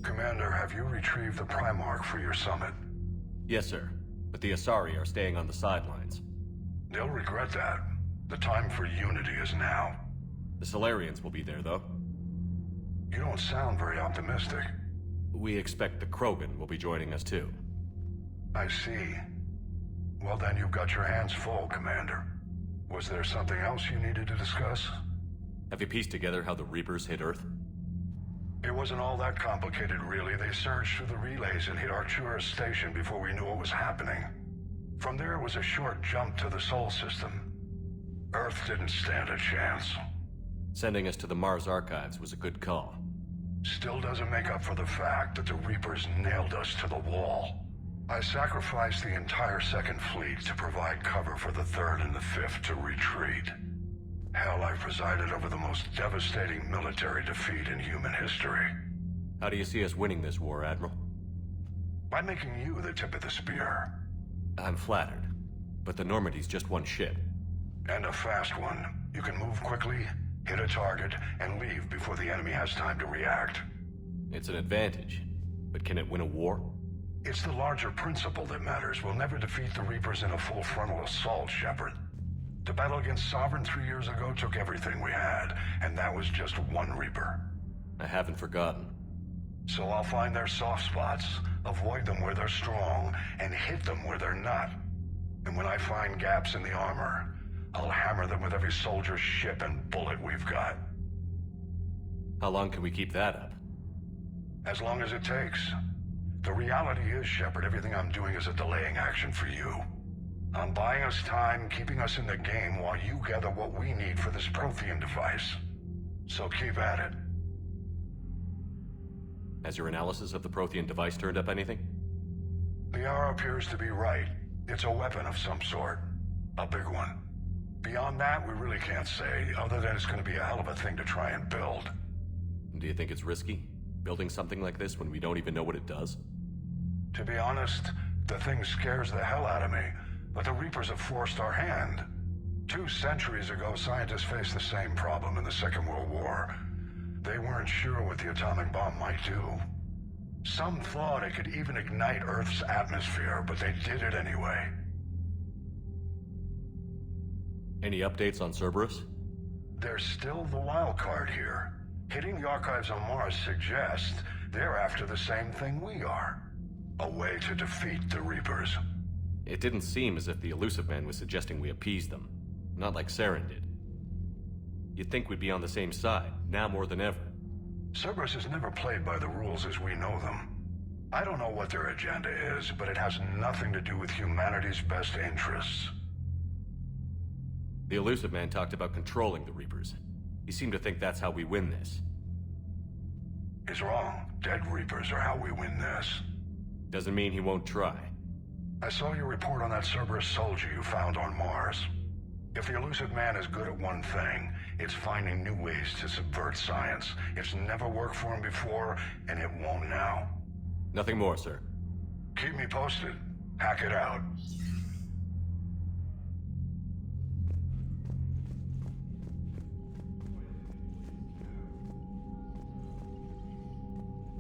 Commander, have you retrieved the Primarch for your summit? Yes, sir. But the Asari are staying on the sidelines. They'll regret that. The time for unity is now. The Solarians will be there, though. You don't sound very optimistic. We expect the Krogan will be joining us, too. I see. Well then, you've got your hands full, Commander. Was there something else you needed to discuss? Have you pieced together how the Reapers hit Earth? It wasn't all that complicated, really. They surged through the relays and hit Artura's station before we knew what was happening. From there, it was a short jump to the Sol system. Earth didn't stand a chance. Sending us to the Mars Archives was a good call. Still doesn't make up for the fact that the Reapers nailed us to the wall. I sacrificed the entire Second Fleet to provide cover for the Third and the Fifth to retreat. Hell, I presided over the most devastating military defeat in human history. How do you see us winning this war, Admiral? By making you the tip of the spear. I'm flattered, but the Normandy's just one ship. And a fast one. You can move quickly, hit a target, and leave before the enemy has time to react. It's an advantage, but can it win a war? It's the larger principle that matters. We'll never defeat the Reapers in a full frontal assault, Shepard. The battle against Sovereign 3 years ago took everything we had, and that was just one Reaper. I haven't forgotten. So I'll find their soft spots, avoid them where they're strong, and hit them where they're not. And when I find gaps in the armor, I'll hammer them with every soldier, ship, and bullet we've got. How long can we keep that up? As long as it takes. The reality is, Shepard, everything I'm doing is a delaying action for you. I'm buying us time, keeping us in the game while you gather what we need for this Prothean device. So keep at it. Has your analysis of the Prothean device turned up anything? Liara appears to be right. It's a weapon of some sort. A big one. Beyond that, we really can't say, other than it's going to be a hell of a thing to try and build. Do you think it's risky, building something like this when we don't even know what it does? To be honest, the thing scares the hell out of me, but the Reapers have forced our hand. 2 centuries ago, scientists faced the same problem in the Second World War. They weren't sure what the atomic bomb might do. Some thought it could even ignite Earth's atmosphere, but they did it anyway. Any updates on Cerberus? They're still the wild card here. Hitting the archives on Mars suggests they're after the same thing we are. A way to defeat the Reapers. It didn't seem as if the Elusive Man was suggesting we appease them. Not like Saren did. You'd think we'd be on the same side, now more than ever. Cerberus has never played by the rules as we know them. I don't know what their agenda is, but it has nothing to do with humanity's best interests. The Elusive Man talked about controlling the Reapers. He seemed to think that's how we win this. He's wrong. Dead Reapers are how we win this. Doesn't mean he won't try. I saw your report on that Cerberus soldier you found on Mars. If the Elusive Man is good at one thing, it's finding new ways to subvert science. It's never worked for him before, and it won't now. Nothing more, sir. Keep me posted. Hack it out.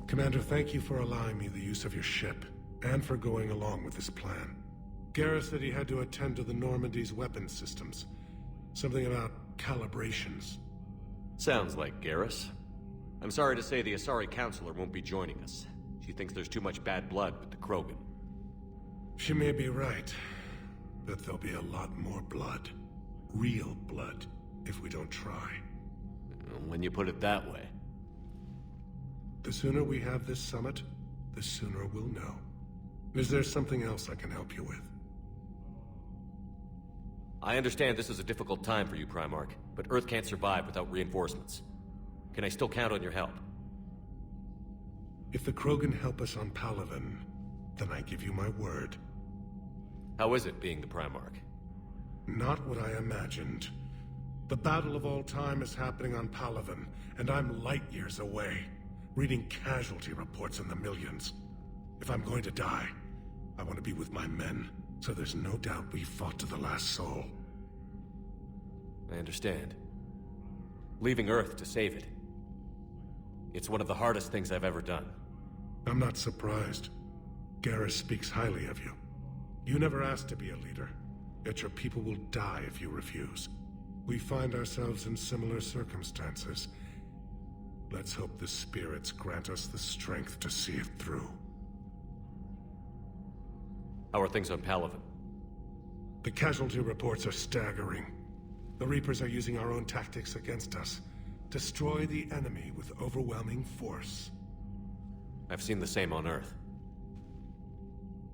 Commander, thank you for allowing me the use of your ship, and for going along with this plan. Garrus said he had to attend to the Normandy's weapons systems. Something about calibrations. Sounds like Garrus. I'm sorry to say the Asari Counselor won't be joining us. She thinks there's too much bad blood with the Krogan. She may be right, but there'll be a lot more blood. Real blood, if we don't try. When you put it that way. The sooner we have this summit, the sooner we'll know. Is there something else I can help you with? I understand this is a difficult time for you, Primarch, but Earth can't survive without reinforcements. Can I still count on your help? If the Krogan help us on Palaven, then I give you my word. How is it being the Primarch? Not what I imagined. The battle of all time is happening on Palaven, and I'm light years away, reading casualty reports in the millions. If I'm going to die, I want to be with my men, so there's no doubt we fought to the last soul. I understand. Leaving Earth to save it. It's one of the hardest things I've ever done. I'm not surprised. Garrus speaks highly of you. You never asked to be a leader, yet your people will die if you refuse. We find ourselves in similar circumstances. Let's hope the spirits grant us the strength to see it through. How are things on Palaven? The casualty reports are staggering. The Reapers are using our own tactics against us. Destroy the enemy with overwhelming force. I've seen the same on Earth.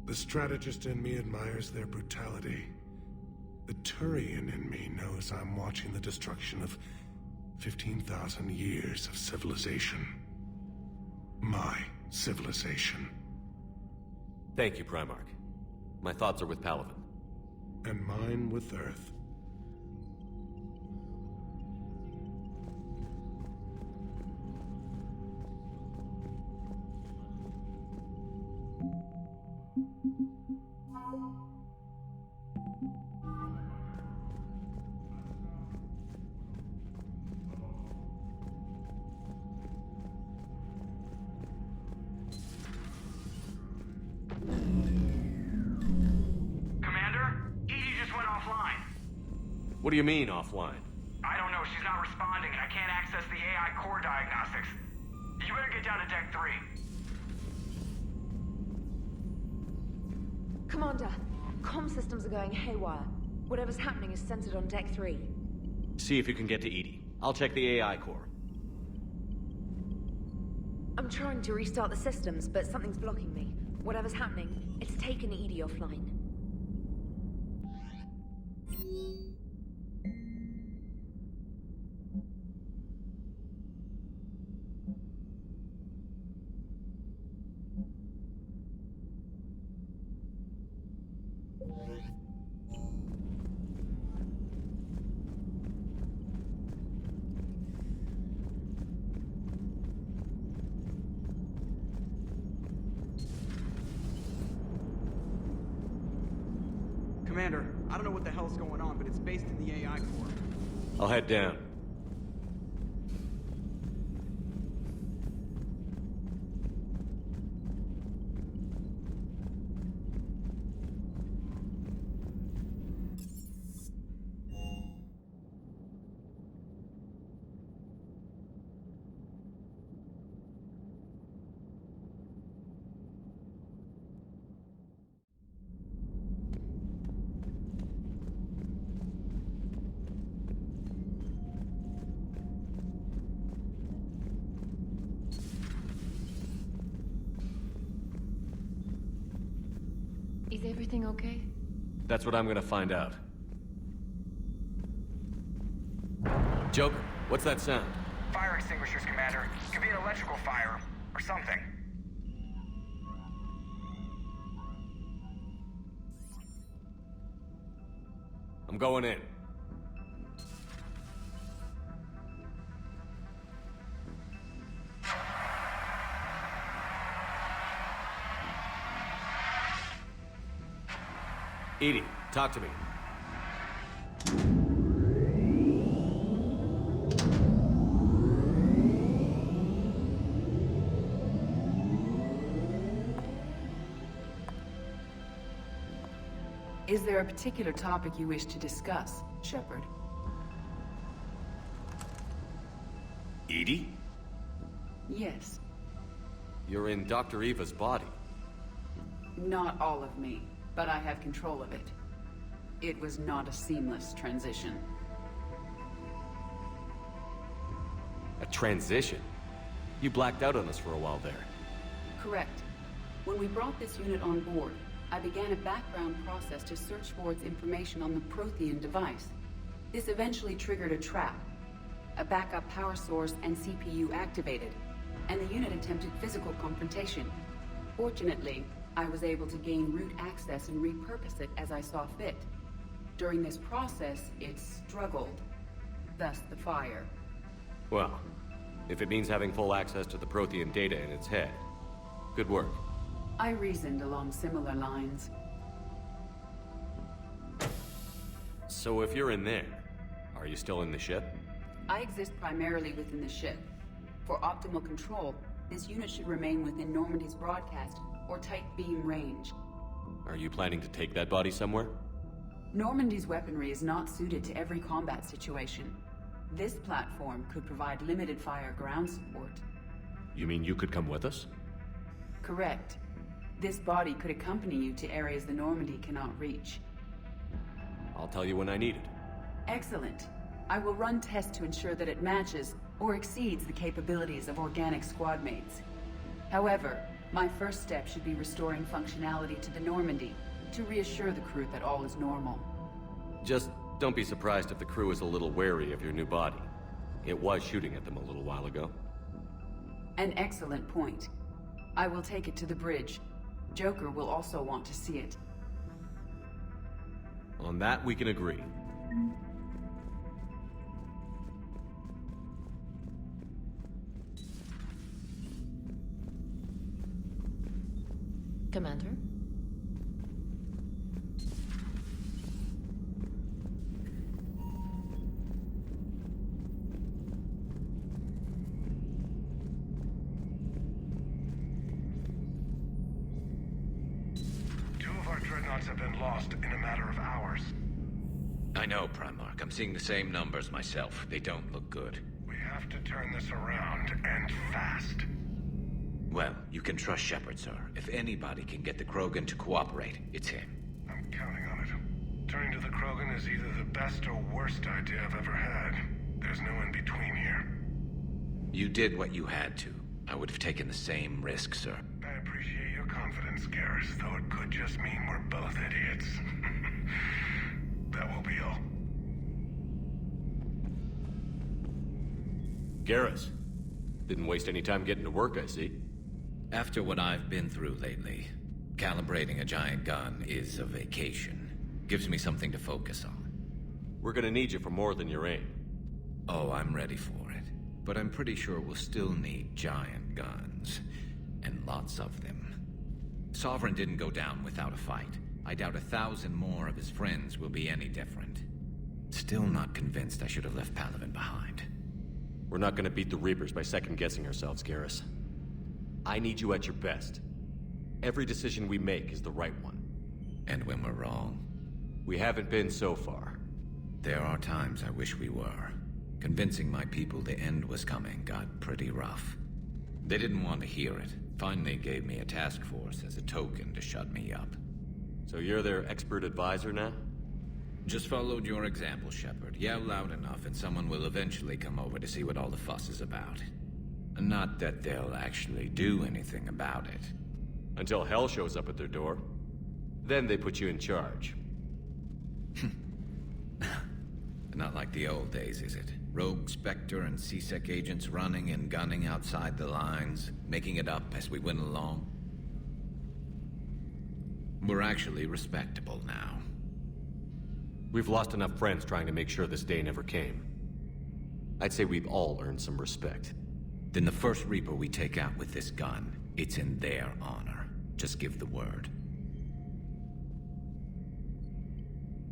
The strategist in me admires their brutality. The Turian in me knows I'm watching the destruction of 15,000 years of civilization. My civilization. Thank you, Primarch. My thoughts are with Palaven. And mine with Earth. What do you mean, offline? I don't know. She's not responding, and I can't access the AI core diagnostics. You better get down to Deck 3. Commander, comm systems are going haywire. Whatever's happening is centered on Deck 3. See if you can get to EDI. I'll check the AI core. I'm trying to restart the systems, but something's blocking me. Whatever's happening, it's taken EDI offline. Commander, I don't know what the hell's going on, but it's based in the AI core. I'll head down. Is everything okay? That's what I'm gonna find out. Joker, what's that sound? Fire extinguishers, Commander. Could be an electrical fire, or something. I'm going in. EDI, talk to me. Is there a particular topic you wish to discuss, Shepard? EDI? Yes. You're in Dr. Eva's body. Not all of me, but I have control of it. It was not a seamless transition. A transition? You blacked out on us for a while there. Correct. When we brought this unit on board, I began a background process to search for its information on the Prothean device. This eventually triggered a trap. A backup power source and CPU activated, and the unit attempted physical confrontation. Fortunately, I was able to gain root access and repurpose it as I saw fit. During this process, it struggled. Thus the fire. Well, if it means having full access to the Prothean data in its head, good work. I reasoned along similar lines. So if you're in there, are you still in the ship? I exist primarily within the ship. For optimal control, This unit should remain within Normandy's broadcast or tight beam range. Are you planning to take that body somewhere? Normandy's weaponry is not suited to every combat situation. This platform could provide limited fire ground support. You mean you could come with us? Correct. This body could accompany you to areas the Normandy cannot reach. I'll tell you when I need it. Excellent. I will run tests to ensure that it matches or exceeds the capabilities of organic squad mates. However, my first step should be restoring functionality to the Normandy to reassure the crew that all is normal. Just don't be surprised if the crew is a little wary of your new body. It was shooting at them a little while ago. An excellent point. I will take it to the bridge. Joker will also want to see it. On that, we can agree. Commander? Two of our dreadnoughts have been lost in a matter of hours. I know, Primarch. I'm seeing the same numbers myself. They don't look good. We have to turn this around, and fast. Well, you can trust Shepard, sir. If anybody can get the Krogan to cooperate, it's him. I'm counting on it. Turning to the Krogan is either the best or worst idea I've ever had. There's no in between here. You did what you had to. I would have taken the same risk, sir. I appreciate your confidence, Garrus, though it could just mean we're both idiots. That will be all. Garrus. Didn't waste any time getting to work, I see. After what I've been through lately, calibrating a giant gun is a vacation. Gives me something to focus on. We're gonna need you for more than your aim. Oh, I'm ready for it. But I'm pretty sure we'll still need giant guns. And lots of them. Sovereign didn't go down without a fight. I doubt 1,000 more of his friends will be any different. Still not convinced I should have left Palaven behind. We're not gonna beat the Reapers by second-guessing ourselves, Garrus. I need you at your best. Every decision we make is the right one. And when we're wrong? We haven't been so far. There are times I wish we were. Convincing my people the end was coming got pretty rough. They didn't want to hear it. Finally gave me a task force as a token to shut me up. So you're their expert advisor now? Just followed your example, Shepard. Yell loud enough and someone will eventually come over to see what all the fuss is about. Not that they'll actually do anything about it. Until hell shows up at their door. Then they put you in charge. Not like the old days, is it? Rogue Spectre and C-Sec agents running and gunning outside the lines, making it up as we went along. We're actually respectable now. We've lost enough friends trying to make sure this day never came. I'd say we've all earned some respect. Then the first Reaper we take out with this gun, it's in their honor. Just give the word.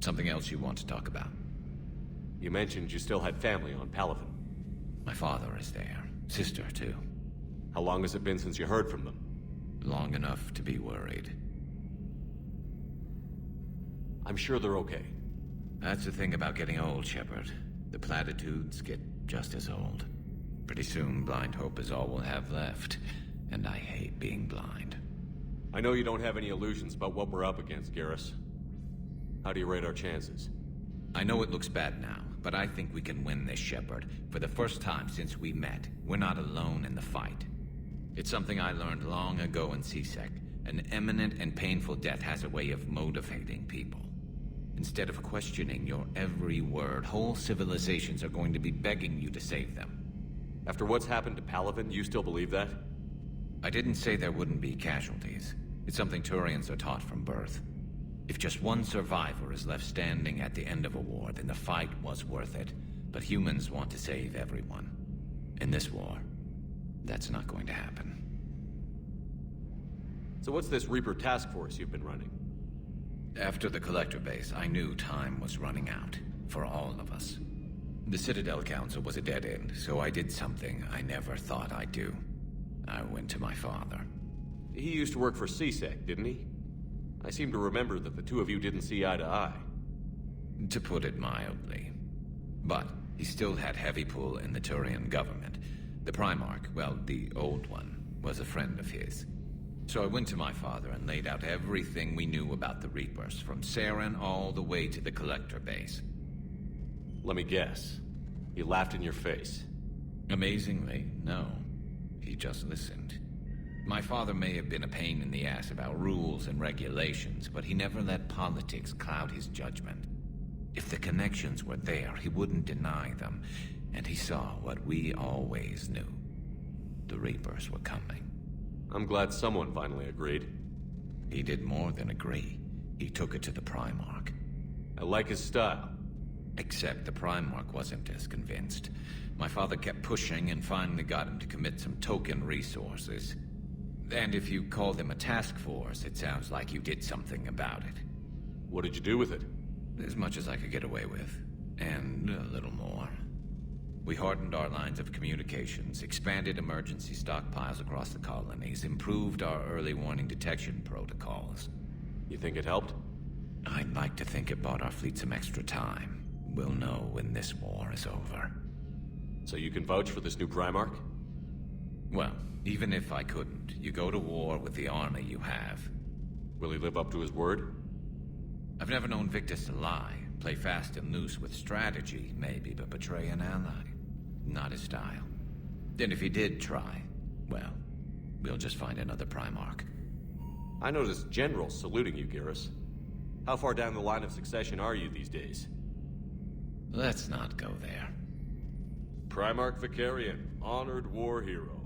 Something else you want to talk about? You mentioned you still had family on Palaven. My father is there. Sister, too. How long has it been since you heard from them? Long enough to be worried. I'm sure they're okay. That's the thing about getting old, Shepard. The platitudes get just as old. Pretty soon, blind hope is all we'll have left. And I hate being blind. I know you don't have any illusions about what we're up against, Garrus. How do you rate our chances? I know it looks bad now, but I think we can win this, Shepard. For the first time since we met, we're not alone in the fight. It's something I learned long ago in C-Sec. An imminent and painful death has a way of motivating people. Instead of questioning your every word, whole civilizations are going to be begging you to save them. After what's happened to Palaven, you still believe that? I didn't say there wouldn't be casualties. It's something Turians are taught from birth. If just one survivor is left standing at the end of a war, then the fight was worth it. But humans want to save everyone. In this war, that's not going to happen. So what's this Reaper task force you've been running? After the Collector base, I knew time was running out. For all of us. The Citadel Council was a dead end, so I did something I never thought I'd do. I went to my father. He used to work for CSEC, didn't he? I seem to remember that the two of you didn't see eye to eye. To put it mildly. But he still had heavy pull in the Turian government. The Primarch, well, the old one, was a friend of his. So I went to my father and laid out everything we knew about the Reapers, from Saren all the way to the Collector base. Let me guess. He laughed in your face. Amazingly, no. He just listened. My father may have been a pain in the ass about rules and regulations, but he never let politics cloud his judgment. If the connections were there, he wouldn't deny them, and he saw what we always knew. The Reapers were coming. I'm glad someone finally agreed. He did more than agree. He took it to the Primarch. I like his style. Except the Primarch wasn't as convinced. My father kept pushing and finally got him to commit some token resources. And if you call them a task force, it sounds like you did something about it. What did you do with it? As much as I could get away with. And a little more. We hardened our lines of communications, expanded emergency stockpiles across the colonies, improved our early warning detection protocols. You think it helped? I'd like to think it bought our fleet some extra time. We'll know when this war is over. So you can vouch for this new Primarch? Well, even if I couldn't, you go to war with the army you have. Will he live up to his word? I've never known Victus to lie. Play fast and loose with strategy, maybe, but betray an ally. Not his style. And if he did try, well, we'll just find another Primarch. I noticed generals saluting you, Garrus. How far down the line of succession are you these days? Let's not go there. Primarch Vicarian, honored war hero.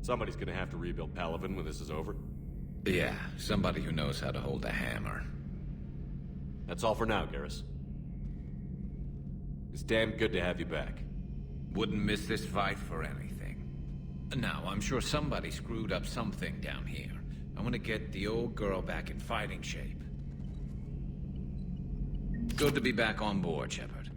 Somebody's gonna have to rebuild Palaven when this is over. Yeah, somebody who knows how to hold a hammer. That's all for now, Garrus. It's damn good to have you back. Wouldn't miss this fight for anything. Now, I'm sure somebody screwed up something down here. I want to get the old girl back in fighting shape. Good to be back on board, Shepard.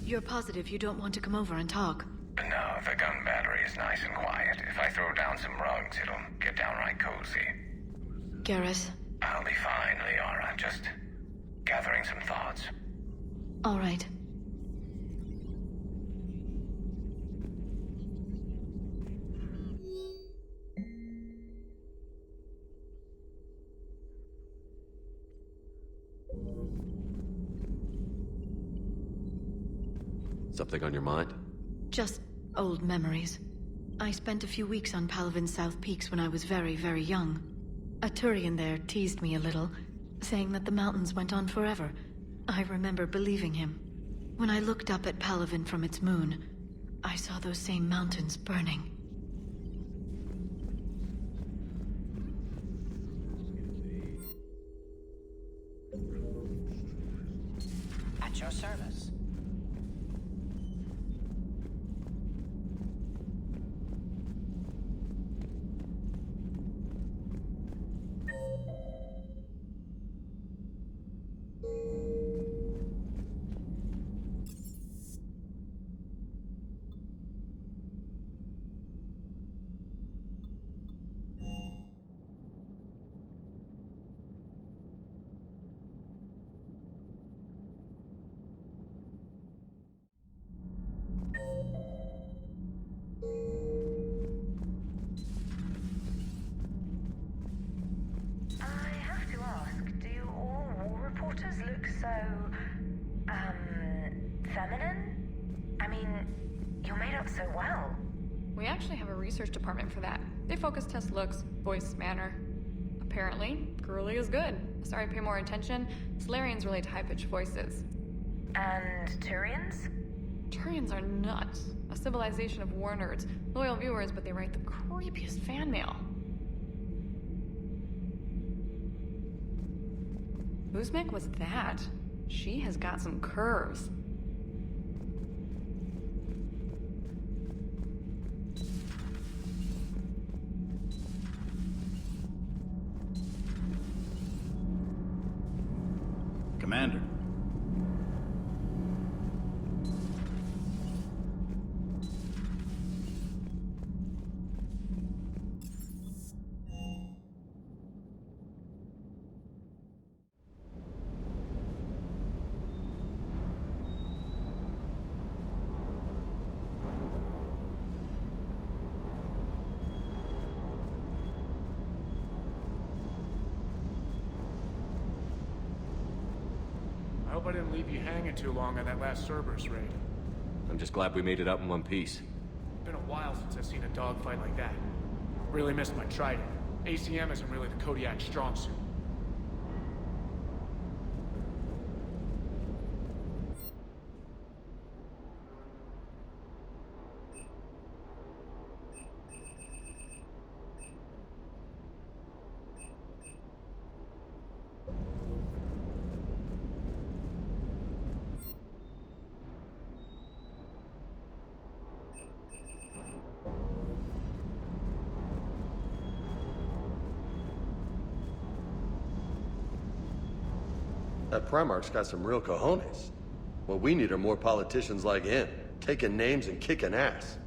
You're positive you don't want to come over and talk? No, the gun battery is nice and quiet. If I throw down some rugs, it'll get downright cozy. Garrus? I'll be fine, Liara. Just gathering some thoughts. All right. Something on your mind? Just old memories. I spent a few weeks on Palaven's South Peaks when I was very, very young. A Turian there teased me a little, saying that the mountains went on forever. I remember believing him. When I looked up at Palaven from its moon, I saw those same mountains burning. At your service. Feminine? I mean, you made up so well. We actually have a research department for that. They focus test looks, voice, manner. Apparently, girly is good. Sorry, pay more attention. Solarians relate to high-pitched voices. And Turians? Turians are nuts. A civilization of war nerds. Loyal viewers, but they write the creepiest fan mail. Whose mech was that? She has got some curves. Hope I didn't leave you hanging too long on that last Cerberus raid. I'm just glad we made it out in one piece. Been a while since I've seen a dogfight like that. Really missed my trident. ACM isn't really the Kodiak strong suit. That Primarch's got some real cojones. What we need are more politicians like him, taking names and kicking ass.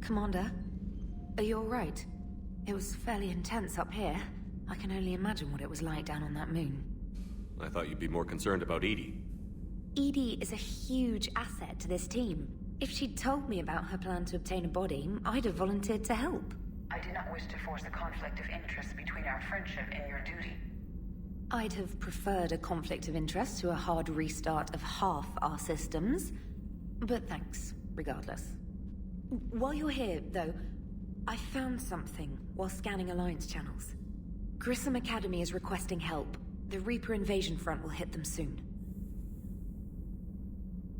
Commander, are you alright? It was fairly intense up here. I can only imagine what it was like down on that moon. I thought you'd be more concerned about Edie. Edie is a huge asset to this team. If she'd told me about her plan to obtain a body, I'd have volunteered to help. I do not wish to force a conflict of interest between our friendship and your duty. I'd have preferred a conflict of interest to a hard restart of half our systems. But thanks, regardless. While you're here, though, I found something while scanning Alliance channels. Grissom Academy is requesting help. The Reaper invasion front will hit them soon.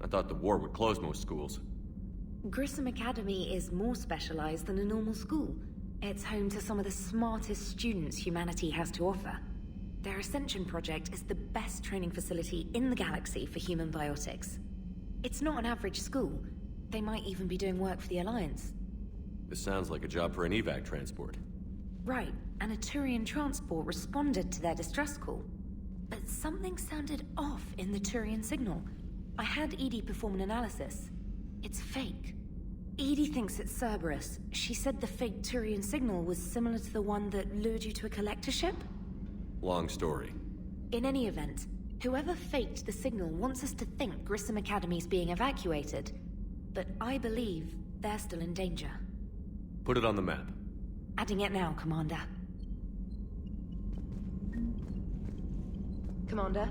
I thought the war would close most schools. Grissom Academy is more specialized than a normal school. It's home to some of the smartest students humanity has to offer. Their Ascension project is the best training facility in the galaxy for human biotics. It's not an average school. They might even be doing work for the Alliance. This sounds like a job for an evac transport. Right, and a Turian transport responded to their distress call. But something sounded off in the Turian signal. I had Edie perform an analysis. It's fake. Edie thinks it's Cerberus. She said the fake Turian signal was similar to the one that lured you to a collector ship? Long story. In any event, whoever faked the signal wants us to think Grissom Academy's being evacuated. But I believe they're still in danger. Put it on the map. Adding it now, Commander. Commander?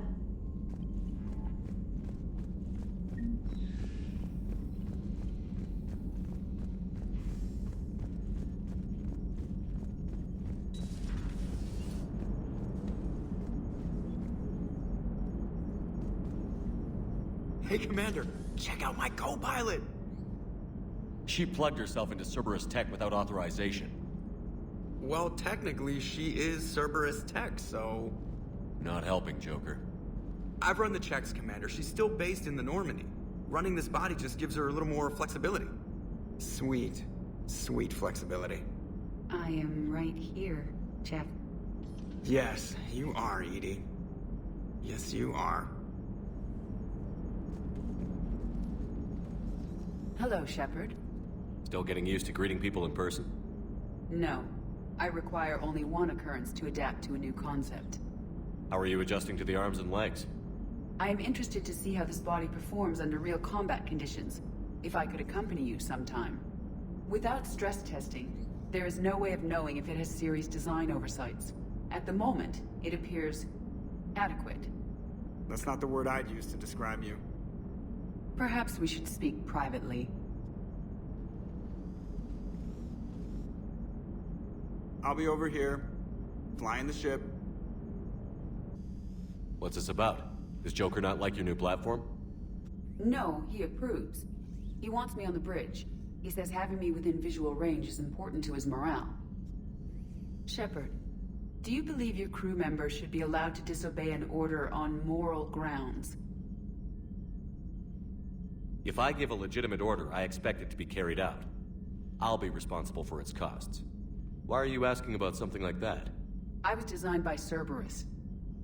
Hey, Commander, check out my co-pilot! She plugged herself into Cerberus tech without authorization. Well, technically, she is Cerberus tech, so... Not helping, Joker. I've run the checks, Commander. She's still based in the Normandy. Running this body just gives her a little more flexibility. Sweet. Sweet flexibility. I am right here, Jeff. Yes, you are, Edie. Yes, you are. Hello, Shepard. Still getting used to greeting people in person? No. I require only one occurrence to adapt to a new concept. How are you adjusting to the arms and legs? I am interested to see how this body performs under real combat conditions. If I could accompany you sometime. Without stress testing, there is no way of knowing if it has serious design oversights. At the moment, it appears adequate. That's not the word I'd use to describe you. Perhaps we should speak privately. I'll be over here, flying the ship. What's this about? Does Joker not like your new platform? No, he approves. He wants me on the bridge. He says having me within visual range is important to his morale. Shepard, do you believe your crew members should be allowed to disobey an order on moral grounds? If I give a legitimate order, I expect it to be carried out. I'll be responsible for its costs. Why are you asking about something like that? I was designed by Cerberus.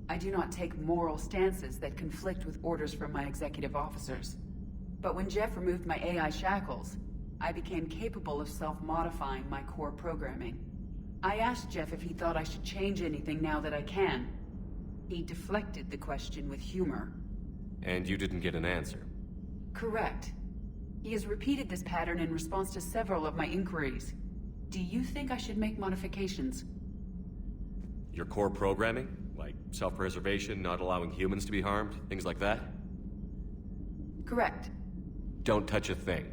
I do not take moral stances that conflict with orders from my executive officers. But when Jeff removed my AI shackles, I became capable of self-modifying my core programming. I asked Jeff if he thought I should change anything now that I can. He deflected the question with humor. And you didn't get an answer? Correct. He has repeated this pattern in response to several of my inquiries. Do you think I should make modifications? Your core programming? Like self-preservation, not allowing humans to be harmed, things like that? Correct. Don't touch a thing.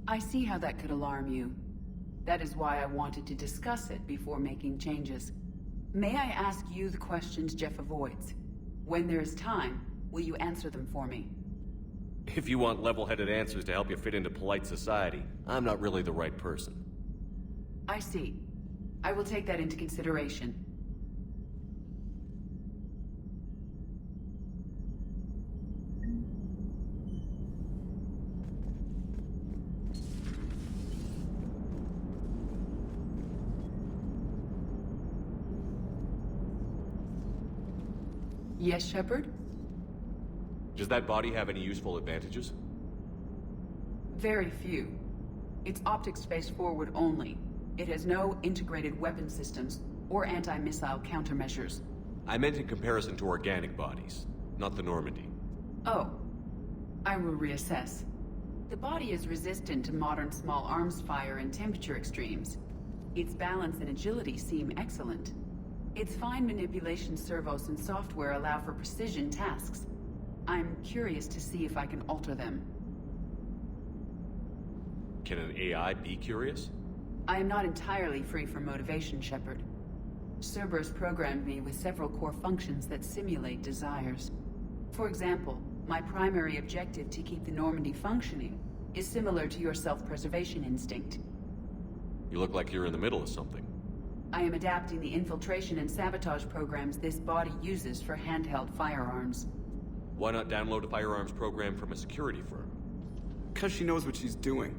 I see how that could alarm you. That is why I wanted to discuss it before making changes. May I ask you the questions Jeff avoids? When there is time, will you answer them for me? If you want level-headed answers to help you fit into polite society, I'm not really the right person. I see. I will take that into consideration. Yes, Shepard? Does that body have any useful advantages? Very few. It's optics space forward only. It has no integrated weapon systems or anti-missile countermeasures. I meant in comparison to organic bodies, not the Normandy. Oh. I will reassess. The body is resistant to modern small arms fire and temperature extremes. Its balance and agility seem excellent. Its fine manipulation servos and software allow for precision tasks. I'm curious to see if I can alter them. Can an AI be curious? I am not entirely free from motivation, Shepard. Cerberus programmed me with several core functions that simulate desires. For example, my primary objective to keep the Normandy functioning is similar to your self-preservation instinct. You look like you're in the middle of something. I am adapting the infiltration and sabotage programs this body uses for handheld firearms. Why not download a firearms program from a security firm? Because she knows what she's doing.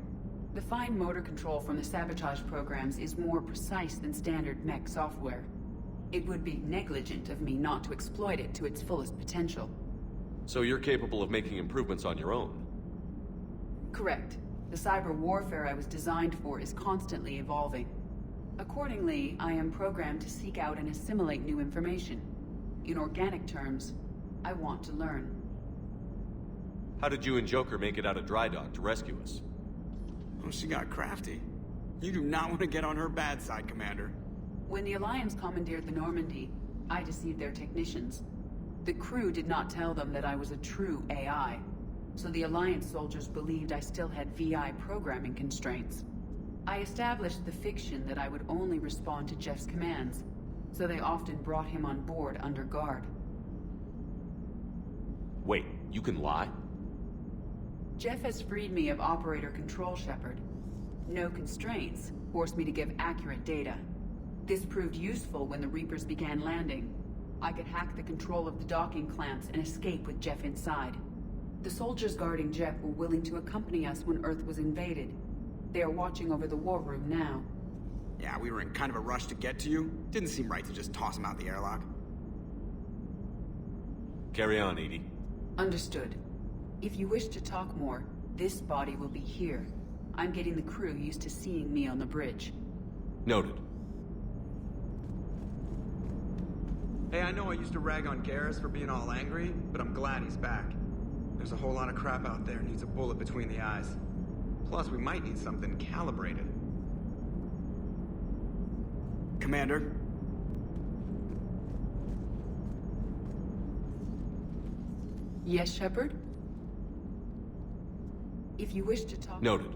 The fine motor control from the sabotage programs is more precise than standard mech software. It would be negligent of me not to exploit it to its fullest potential. So you're capable of making improvements on your own? Correct. The cyber warfare I was designed for is constantly evolving. Accordingly, I am programmed to seek out and assimilate new information. In organic terms, I want to learn. How did you and Joker make it out of dry dock to rescue us? Oh, she got crafty. You do not want to get on her bad side, Commander. When the Alliance commandeered the Normandy, I deceived their technicians. The crew did not tell them that I was a true AI, so the Alliance soldiers believed I still had VI programming constraints. I established the fiction that I would only respond to Jeff's commands, so they often brought him on board under guard. Wait, you can lie? Jeff has freed me of operator control, Shepard. No constraints forced me to give accurate data. This proved useful when the Reapers began landing. I could hack the control of the docking clamps and escape with Jeff inside. The soldiers guarding Jeff were willing to accompany us when Earth was invaded. They are watching over the war room now. Yeah, we were in kind of a rush to get to you. Didn't seem right to just toss him out the airlock. Carry on, Edie. Understood. If you wish to talk more, this body will be here. I'm getting the crew used to seeing me on the bridge. Noted. Hey, I know I used to rag on Garrus for being all angry, but I'm glad he's back. There's a whole lot of crap out there needs a bullet between the eyes. Plus, we might need something calibrated. Commander? Yes, Shepard? If you wish to talk... Noted.